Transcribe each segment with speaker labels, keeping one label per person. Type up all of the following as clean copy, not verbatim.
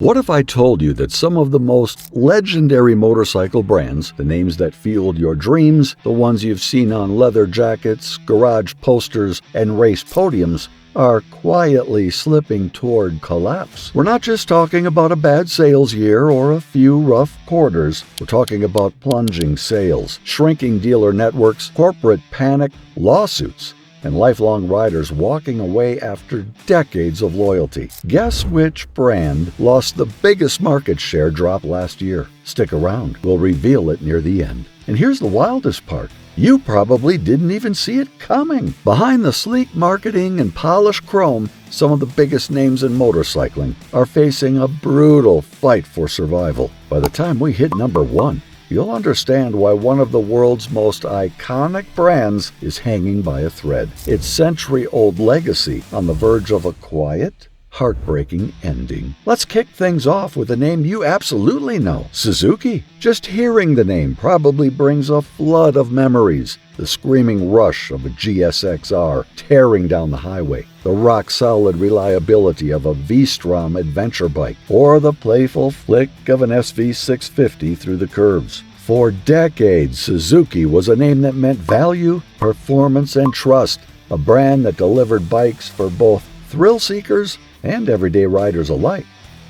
Speaker 1: What if I told you that some of the most legendary motorcycle brands, the names that fueled your dreams, the ones you've seen on leather jackets, garage posters, and race podiums, are quietly slipping toward collapse? We're not just talking about a bad sales year or a few rough quarters. We're talking about plunging sales, shrinking dealer networks, corporate panic, lawsuits, and lifelong riders walking away after decades of loyalty. Guess which brand lost the biggest market share drop last year? Stick around. We'll reveal it near the end. And here's the wildest part. You probably didn't even see it coming. Behind the sleek marketing and polished chrome, some of the biggest names in motorcycling are facing a brutal fight for survival. By the time we hit number one, you'll understand why one of the world's most iconic brands is hanging by a thread. Its century-old legacy on the verge of a quiet, heartbreaking ending. Let's kick things off with a name you absolutely know, Suzuki. Just hearing the name probably brings a flood of memories. The screaming rush of a GSX-R tearing down the highway, the rock-solid reliability of a V-Strom adventure bike, or the playful flick of an SV650 through the curves. For decades, Suzuki was a name that meant value, performance, and trust, a brand that delivered bikes for both thrill-seekers and everyday riders alike.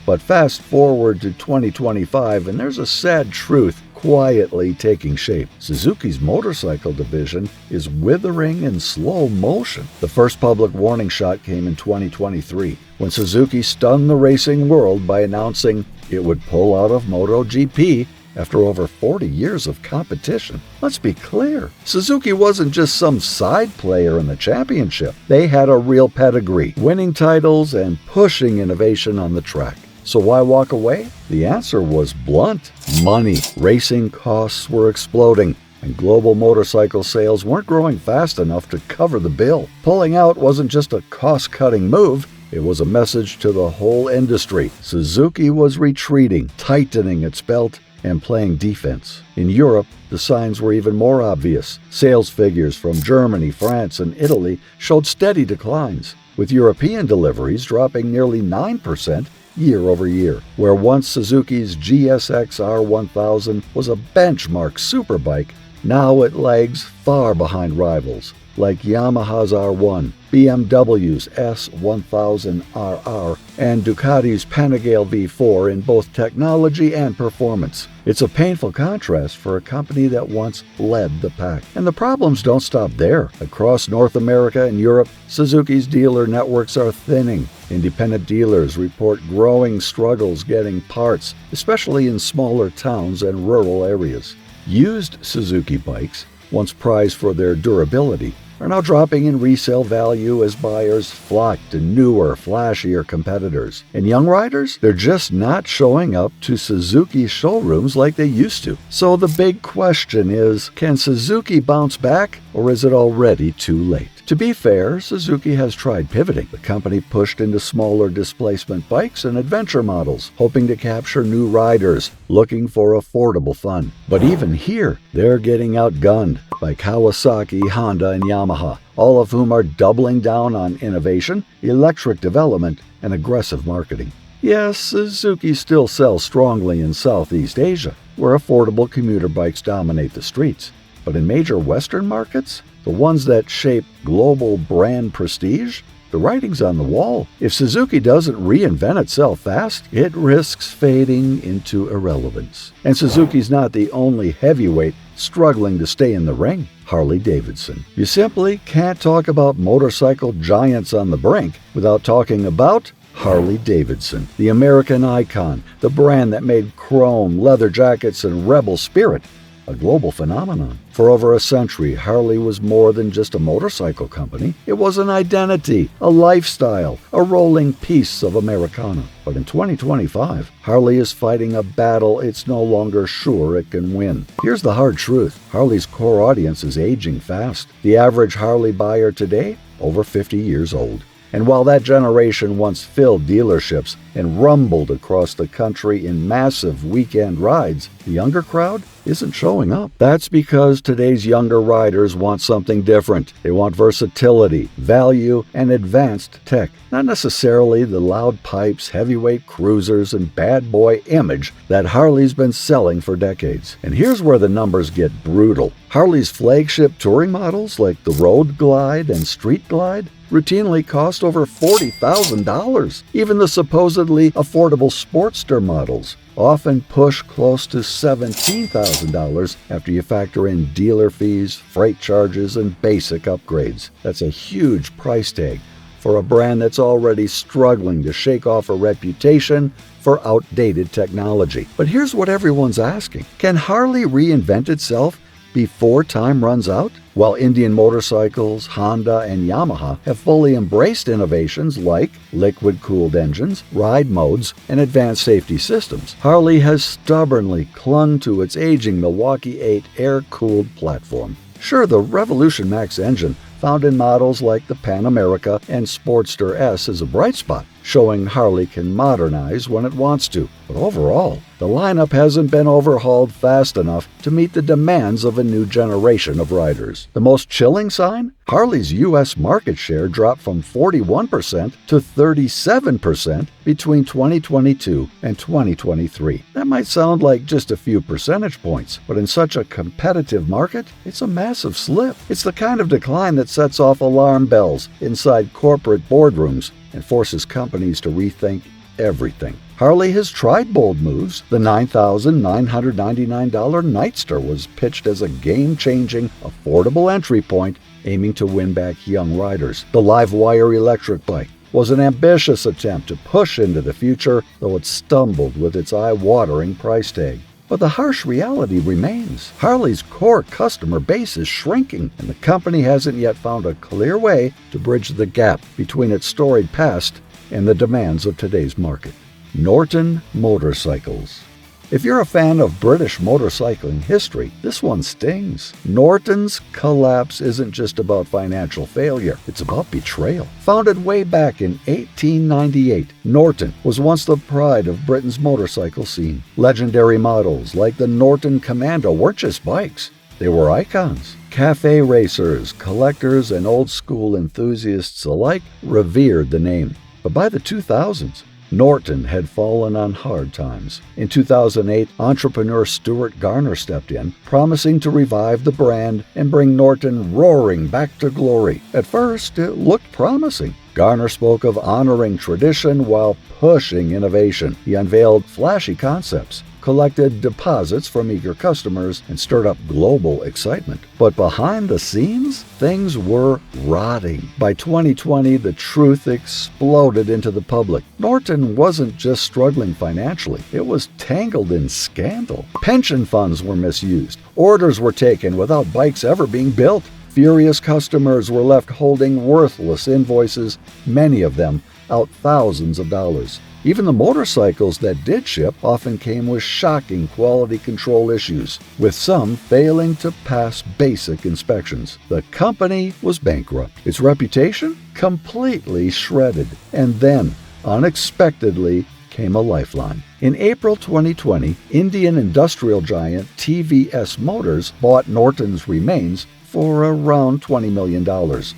Speaker 1: But fast forward to 2025, and there's a sad truth quietly taking shape. Suzuki's motorcycle division is withering in slow motion. The first public warning shot came in 2023, when Suzuki stunned the racing world by announcing it would pull out of MotoGP after over 40 years of competition. Let's be clear, Suzuki wasn't just some side player in the championship. They had a real pedigree, winning titles and pushing innovation on the track. So why walk away? The answer was blunt: money. Racing costs were exploding, and global motorcycle sales weren't growing fast enough to cover the bill. Pulling out wasn't just a cost-cutting move, it was a message to the whole industry. Suzuki was retreating, tightening its belt, and playing defense. In Europe, the signs were even more obvious. Sales figures from Germany, France, and Italy showed steady declines, with European deliveries dropping nearly 9% year over year. Where once Suzuki's GSX-R 1000 was a benchmark superbike, now it lags far behind rivals like Yamaha's R1, BMW's S1000RR, and Ducati's Panigale V4 in both technology and performance. It's a painful contrast for a company that once led the pack. And the problems don't stop there. Across North America and Europe, Suzuki's dealer networks are thinning. Independent dealers report growing struggles getting parts, especially in smaller towns and rural areas. Used Suzuki bikes, once prized for their durability, are now dropping in resale value as buyers flock to newer, flashier competitors. And young riders, they're just not showing up to Suzuki showrooms like they used to. So the big question is, can Suzuki bounce back, or is it already too late? To be fair, Suzuki has tried pivoting. The company pushed into smaller displacement bikes and adventure models, hoping to capture new riders looking for affordable fun. But even here, they're getting outgunned by Kawasaki, Honda, and Yamaha, all of whom are doubling down on innovation, electric development, and aggressive marketing. Yes, Suzuki still sells strongly in Southeast Asia, where affordable commuter bikes dominate the streets. But in major Western markets, the ones that shape global brand prestige, the writing's on the wall. If Suzuki doesn't reinvent itself fast, it risks fading into irrelevance. And Suzuki's not the only heavyweight struggling to stay in the ring. Harley-Davidson. You simply can't talk about motorcycle giants on the brink without talking about Harley-Davidson, the American icon, the brand that made chrome, leather jackets, and rebel spirit a global phenomenon. For over a century, Harley was more than just a motorcycle company. It was an identity, a lifestyle, a rolling piece of Americana. But in 2025, Harley is fighting a battle it's no longer sure it can win. Here's the hard truth. Harley's core audience is aging fast. The average Harley buyer today, over 50 years old. And while that generation once filled dealerships, and rumbled across the country in massive weekend rides, the younger crowd isn't showing up. That's because today's younger riders want something different. They want versatility, value, and advanced tech, not necessarily the loud pipes, heavyweight cruisers, and bad boy image that Harley's been selling for decades. And here's where the numbers get brutal. Harley's flagship touring models like the Road Glide and Street Glide routinely cost over $40,000. Even the supposedly affordable Sportster models often push close to $17,000 after you factor in dealer fees, freight charges, and basic upgrades. That's a huge price tag for a brand that's already struggling to shake off a reputation for outdated technology. But here's what everyone's asking. Can Harley reinvent itself before time runs out? While Indian Motorcycles, Honda, and Yamaha have fully embraced innovations like liquid-cooled engines, ride modes, and advanced safety systems, Harley has stubbornly clung to its aging Milwaukee 8 air-cooled platform. Sure, the Revolution Max engine found in models like the Pan America and Sportster S is a bright spot, showing Harley can modernize when it wants to. But overall, the lineup hasn't been overhauled fast enough to meet the demands of a new generation of riders. The most chilling sign? Harley's U.S. market share dropped from 41% to 37% between 2022 and 2023. That might sound like just a few percentage points, but in such a competitive market, it's a massive slip. It's the kind of decline that sets off alarm bells inside corporate boardrooms and forces companies to rethink everything. Harley has tried bold moves. The $9,999 Nightster was pitched as a game-changing, affordable entry point aiming to win back young riders. The Livewire electric bike was an ambitious attempt to push into the future, though it stumbled with its eye-watering price tag. But the harsh reality remains. Harley's core customer base is shrinking, and the company hasn't yet found a clear way to bridge the gap between its storied past and the demands of today's market. Norton Motorcycles. If you're a fan of British motorcycling history, this one stings. Norton's collapse isn't just about financial failure, it's about betrayal. Founded way back in 1898, Norton was once the pride of Britain's motorcycle scene. Legendary models like the Norton Commando weren't just bikes, they were icons. Cafe racers, collectors, and old-school enthusiasts alike revered the name. But by the 2000s, Norton had fallen on hard times. In 2008, entrepreneur Stuart Garner stepped in, promising to revive the brand and bring Norton roaring back to glory. At first, it looked promising. Garner spoke of honoring tradition while pushing innovation. He unveiled flashy concepts, collected deposits from eager customers, and stirred up global excitement. But behind the scenes, things were rotting. By 2020, the truth exploded into the public. Norton wasn't just struggling financially, it was tangled in scandal. Pension funds were misused. Orders were taken without bikes ever being built. Furious customers were left holding worthless invoices, many of them out thousands of dollars. Even the motorcycles that did ship often came with shocking quality control issues, with some failing to pass basic inspections. The company was bankrupt, its reputation completely shredded, and then, unexpectedly, came a lifeline. In April 2020, Indian industrial giant TVS Motors bought Norton's remains for around $20 million,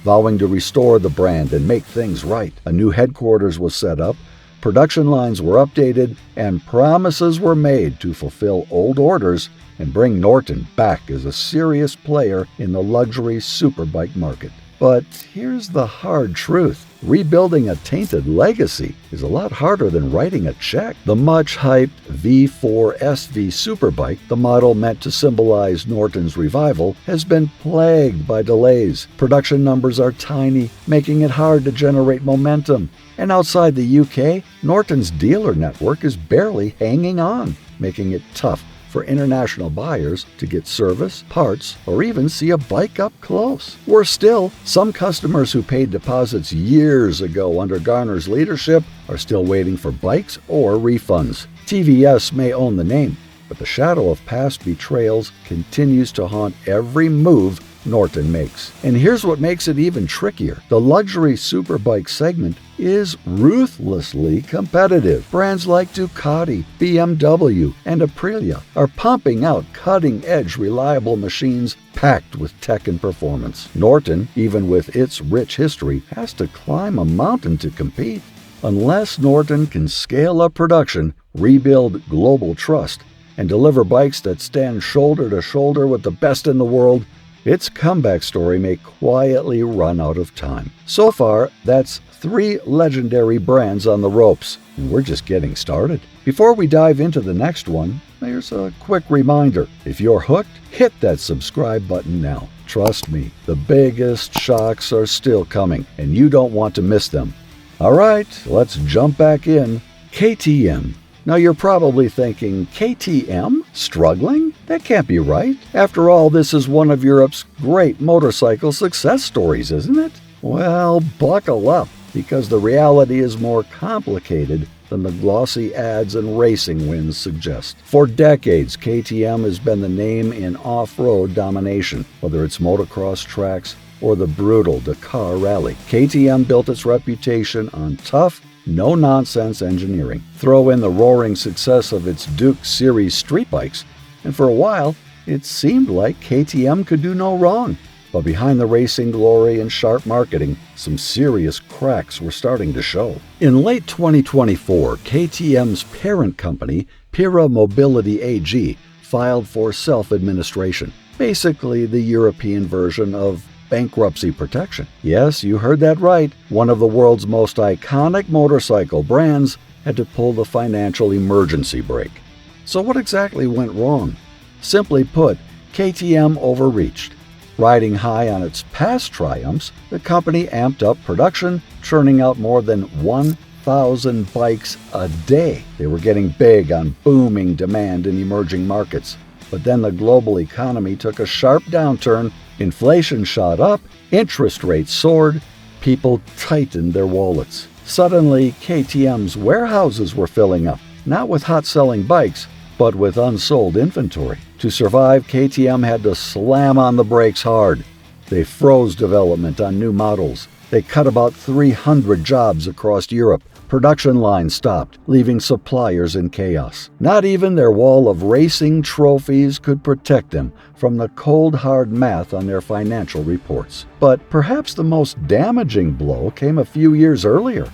Speaker 1: vowing to restore the brand and make things right. A new headquarters was set up, production lines were updated, and promises were made to fulfill old orders and bring Norton back as a serious player in the luxury superbike market. But here's the hard truth. Rebuilding a tainted legacy is a lot harder than writing a check. The much-hyped V4 SV Superbike, the model meant to symbolize Norton's revival, has been plagued by delays. Production numbers are tiny, making it hard to generate momentum. And outside the UK, Norton's dealer network is barely hanging on, making it tough for international buyers to get service, parts, or even see a bike up close. Worse still, some customers who paid deposits years ago under Garner's leadership are still waiting for bikes or refunds. TVS may own the name, but the shadow of past betrayals continues to haunt every move Norton makes. And here's what makes it even trickier. The luxury superbike segment is ruthlessly competitive. Brands like Ducati, BMW, and Aprilia are pumping out cutting-edge, reliable machines packed with tech and performance. Norton, even with its rich history, has to climb a mountain to compete. Unless Norton can scale up production, rebuild global trust, and deliver bikes that stand shoulder to shoulder with the best in the world, its comeback story may quietly run out of time. So far, that's 3 legendary brands on the ropes, and we're just getting started. Before we dive into the next one, here's a quick reminder. If you're hooked, hit that subscribe button now. Trust me, the biggest shocks are still coming, and you don't want to miss them. All right, let's jump back in. KTM. Now you're probably thinking, KTM? Struggling? That can't be right. After all, this is one of Europe's great motorcycle success stories, isn't it? Well, buckle up, because the reality is more complicated than the glossy ads and racing wins suggest. For decades, KTM has been the name in off-road domination, whether it's motocross tracks or the brutal Dakar Rally. KTM built its reputation on tough, no-nonsense engineering. Throw in the roaring success of its Duke Series street bikes, and for a while, it seemed like KTM could do no wrong. But behind the racing glory and sharp marketing, some serious cracks were starting to show. In late 2024, KTM's parent company, Pira Mobility AG, filed for self-administration, basically the European version of bankruptcy protection. Yes, you heard that right. One of the world's most iconic motorcycle brands had to pull the financial emergency brake. So what exactly went wrong? Simply put, KTM overreached. Riding high on its past triumphs, the company amped up production, churning out more than 1,000 bikes a day. They were getting big on booming demand in emerging markets. But then the global economy took a sharp downturn, inflation shot up, interest rates soared, people tightened their wallets. Suddenly, KTM's warehouses were filling up, not with hot-selling bikes, but with unsold inventory. To survive, KTM had to slam on the brakes hard. They froze development on new models. They cut about 300 jobs across Europe. Production lines stopped, leaving suppliers in chaos. Not even their wall of racing trophies could protect them from the cold, hard math on their financial reports. But perhaps the most damaging blow came a few years earlier.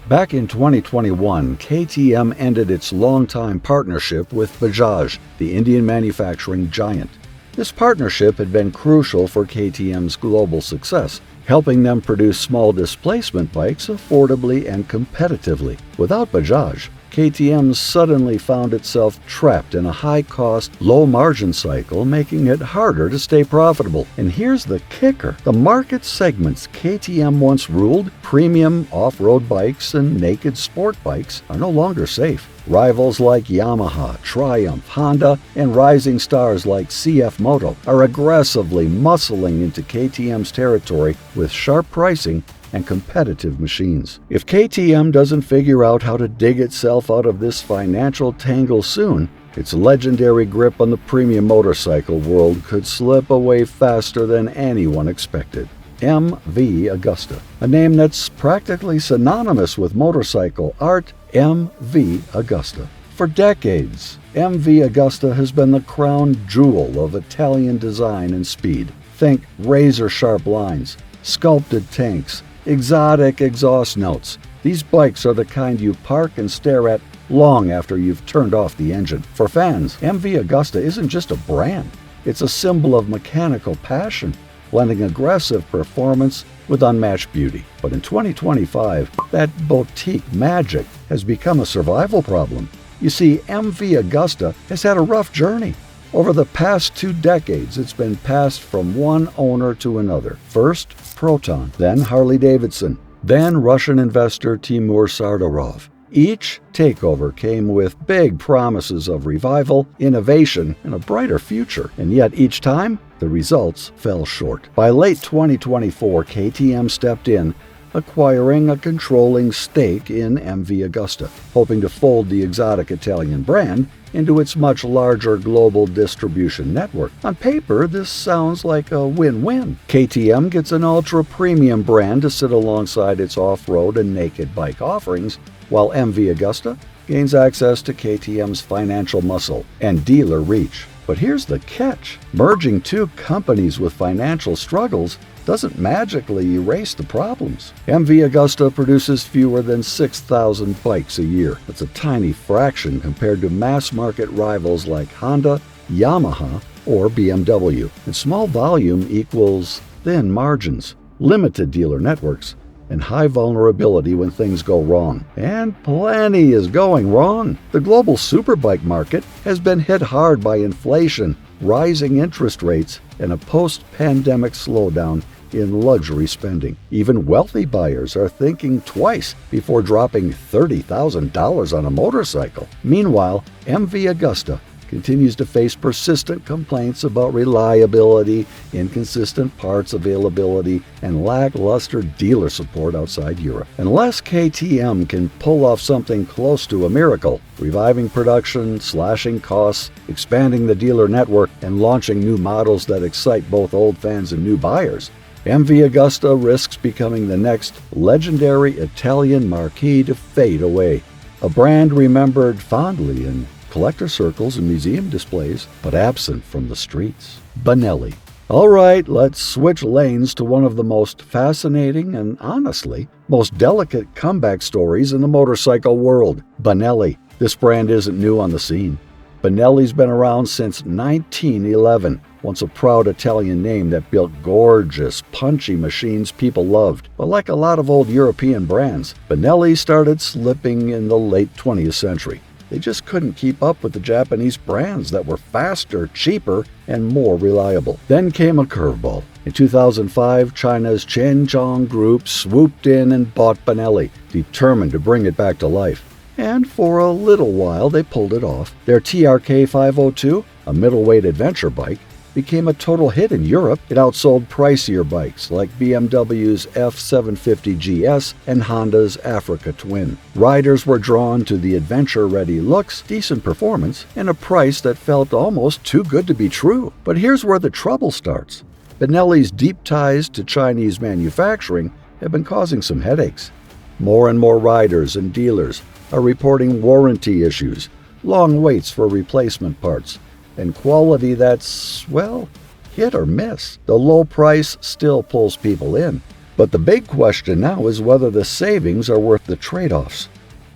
Speaker 1: Back in 2021, KTM ended its longtime partnership with Bajaj, the Indian manufacturing giant. This partnership had been crucial for KTM's global success, helping them produce small displacement bikes affordably and competitively. Without Bajaj, KTM suddenly found itself trapped in a high-cost, low-margin cycle, making it harder to stay profitable. And here's the kicker. The market segments KTM once ruled, premium off-road bikes and naked sport bikes, are no longer safe. Rivals like Yamaha, Triumph, Honda, and rising stars like CF Moto are aggressively muscling into KTM's territory with sharp pricing and competitive machines. If KTM doesn't figure out how to dig itself out of this financial tangle soon, its legendary grip on the premium motorcycle world could slip away faster than anyone expected. MV Agusta, a name that's practically synonymous with motorcycle art. MV Agusta. For decades, MV Agusta has been the crown jewel of Italian design and speed. Think razor-sharp lines, sculpted tanks, exotic exhaust notes. These bikes are the kind you park and stare at long after you've turned off the engine. For fans, MV Agusta isn't just a brand. It's a symbol of mechanical passion, blending aggressive performance with unmatched beauty. But in 2025, that boutique magic has become a survival problem. You see, MV Agusta has had a rough journey. Over the past 2 decades, it's been passed from one owner to another. First, Proton, then Harley-Davidson, then Russian investor Timur Sardarov. Each takeover came with big promises of revival, innovation, and a brighter future. And yet each time, the results fell short. By late 2024, KTM stepped in, acquiring a controlling stake in MV Agusta, hoping to fold the exotic Italian brand into its much larger global distribution network. On paper, this sounds like a win-win. KTM gets an ultra-premium brand to sit alongside its off-road and naked bike offerings, while MV Agusta gains access to KTM's financial muscle and dealer reach. But here's the catch. Merging two companies with financial struggles doesn't magically erase the problems. MV Agusta produces fewer than 6,000 bikes a year. That's a tiny fraction compared to mass-market rivals like Honda, Yamaha, or BMW. And small volume equals thin margins, limited dealer networks, and high vulnerability when things go wrong. And plenty is going wrong. The global superbike market has been hit hard by inflation, rising interest rates, and a post-pandemic slowdown in luxury spending. Even wealthy buyers are thinking twice before dropping $30,000 on a motorcycle. Meanwhile, MV Agusta continues to face persistent complaints about reliability, inconsistent parts availability, and lackluster dealer support outside Europe. Unless KTM can pull off something close to a miracle, reviving production, slashing costs, expanding the dealer network, and launching new models that excite both old fans and new buyers, MV Agusta risks becoming the next legendary Italian marquee to fade away. A brand remembered fondly in collector circles and museum displays, but absent from the streets. Benelli. All right, let's switch lanes to one of the most fascinating and, honestly, most delicate comeback stories in the motorcycle world, Benelli. This brand isn't new on the scene. Benelli's been around since 1911, once a proud Italian name that built gorgeous, punchy machines people loved. But like a lot of old European brands, Benelli started slipping in the late 20th century. They just couldn't keep up with the Japanese brands that were faster, cheaper, and more reliable. Then came a curveball. In 2005, China's Shenzhong Group swooped in and bought Benelli, determined to bring it back to life. And for a little while, they pulled it off. Their TRK 502, a middleweight adventure bike, became a total hit in Europe. It outsold pricier bikes like BMW's F750 GS and Honda's Africa Twin. Riders were drawn to the adventure-ready looks, decent performance, and a price that felt almost too good to be true. But here's where the trouble starts. Benelli's deep ties to Chinese manufacturing have been causing some headaches. More and more riders and dealers are reporting warranty issues, long waits for replacement parts, and quality that's, well, hit or miss. The low price still pulls people in. But the big question now is whether the savings are worth the trade-offs.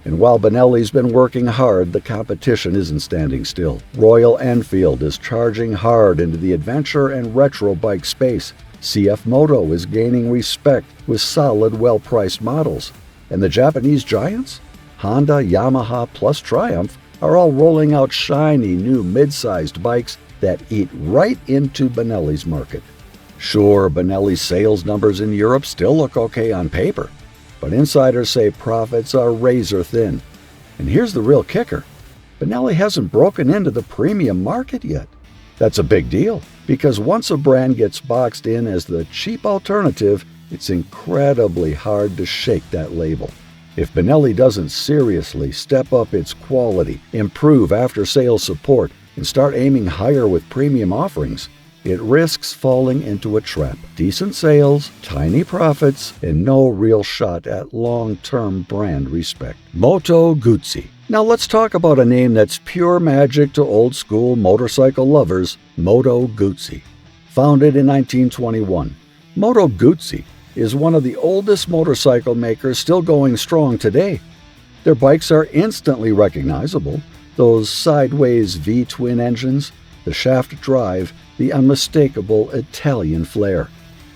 Speaker 1: And while Benelli's been working hard, the competition isn't standing still. Royal Enfield is charging hard into the adventure and retro bike space. CF Moto is gaining respect with solid, well-priced models. And the Japanese giants? Honda, Yamaha, plus Triumph are all rolling out shiny new mid-sized bikes that eat right into Benelli's market. Sure, Benelli's sales numbers in Europe still look okay on paper, but insiders say profits are razor thin. And here's the real kicker. Benelli hasn't broken into the premium market yet. That's a big deal, because once a brand gets boxed in as the cheap alternative, it's incredibly hard to shake that label. If Benelli doesn't seriously step up its quality, improve after-sales support, and start aiming higher with premium offerings, it risks falling into a trap. Decent sales, tiny profits, and no real shot at long-term brand respect. Moto Guzzi. Now let's talk about a name that's pure magic to old-school motorcycle lovers, Moto Guzzi. Founded in 1921, Moto Guzzi is one of the oldest motorcycle makers still going strong today. Their bikes are instantly recognizable, those sideways V-twin engines, the shaft drive, the unmistakable Italian flair.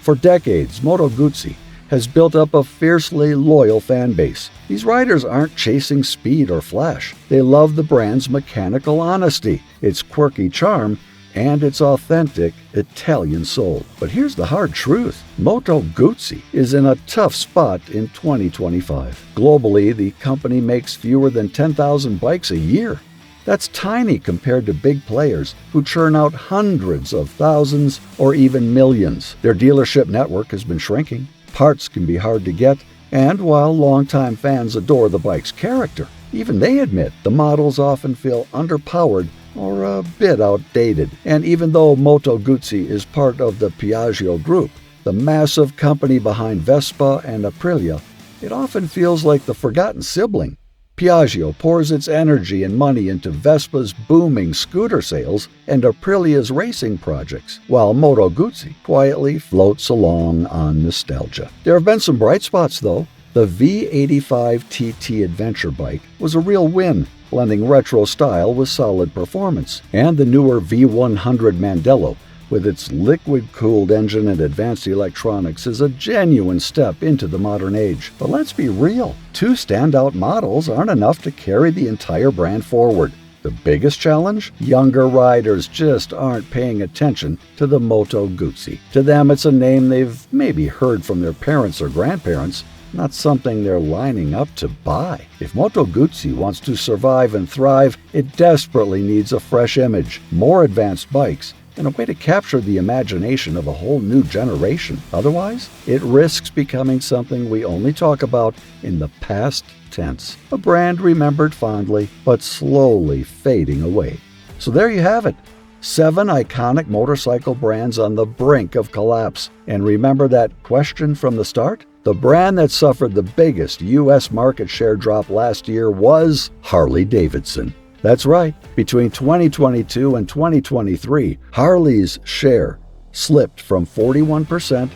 Speaker 1: For decades, Moto Guzzi has built up a fiercely loyal fan base. These riders aren't chasing speed or flash. They love the brand's mechanical honesty, its quirky charm, and its authentic Italian soul. But here's the hard truth. Moto Guzzi is in a tough spot in 2025. Globally, the company makes fewer than 10,000 bikes a year. That's tiny compared to big players who churn out hundreds of thousands or even millions. Their dealership network has been shrinking. Parts can be hard to get, And while longtime fans adore the bike's character, even they admit the models often feel underpowered or a bit outdated. And even though Moto Guzzi is part of the Piaggio group, the massive company behind Vespa and Aprilia, it often feels like the forgotten sibling. Piaggio pours its energy and money into Vespa's booming scooter sales and Aprilia's racing projects, while Moto Guzzi quietly floats along on nostalgia. There have been some bright spots, though. The V85 TT adventure bike was a real win, blending retro style with solid performance. And the newer V100 Mandello, with its liquid-cooled engine and advanced electronics, is a genuine step into the modern age. But let's be real, two standout models aren't enough to carry the entire brand forward. The biggest challenge? Younger riders just aren't paying attention to the Moto Guzzi. To them, it's a name they've maybe heard from their parents or grandparents, not something they're lining up to buy. If Moto Guzzi wants to survive and thrive, it desperately needs a fresh image, more advanced bikes, and a way to capture the imagination of a whole new generation. Otherwise, it risks becoming something we only talk about in the past tense. A brand remembered fondly, but slowly fading away. So there you have it. 7 iconic motorcycle brands on the brink of collapse. And remember that question from the start? The brand that suffered the biggest U.S. market share drop last year was Harley-Davidson. That's right, between 2022 and 2023, Harley's share slipped from 41%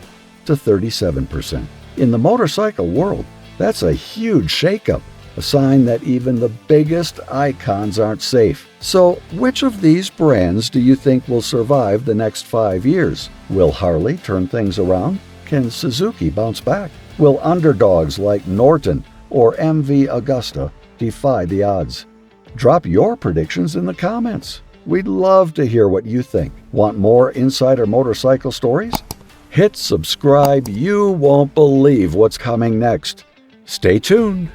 Speaker 1: to 37%. In the motorcycle world, that's a huge shakeup, a sign that even the biggest icons aren't safe. So, which of these brands do you think will survive the next 5 years? Will Harley turn things around? Can Suzuki bounce back? Will underdogs like Norton or MV Agusta defy the odds? Drop your predictions in the comments. We'd love to hear what you think. Want more insider motorcycle stories? Hit subscribe. You won't believe what's coming next. Stay tuned.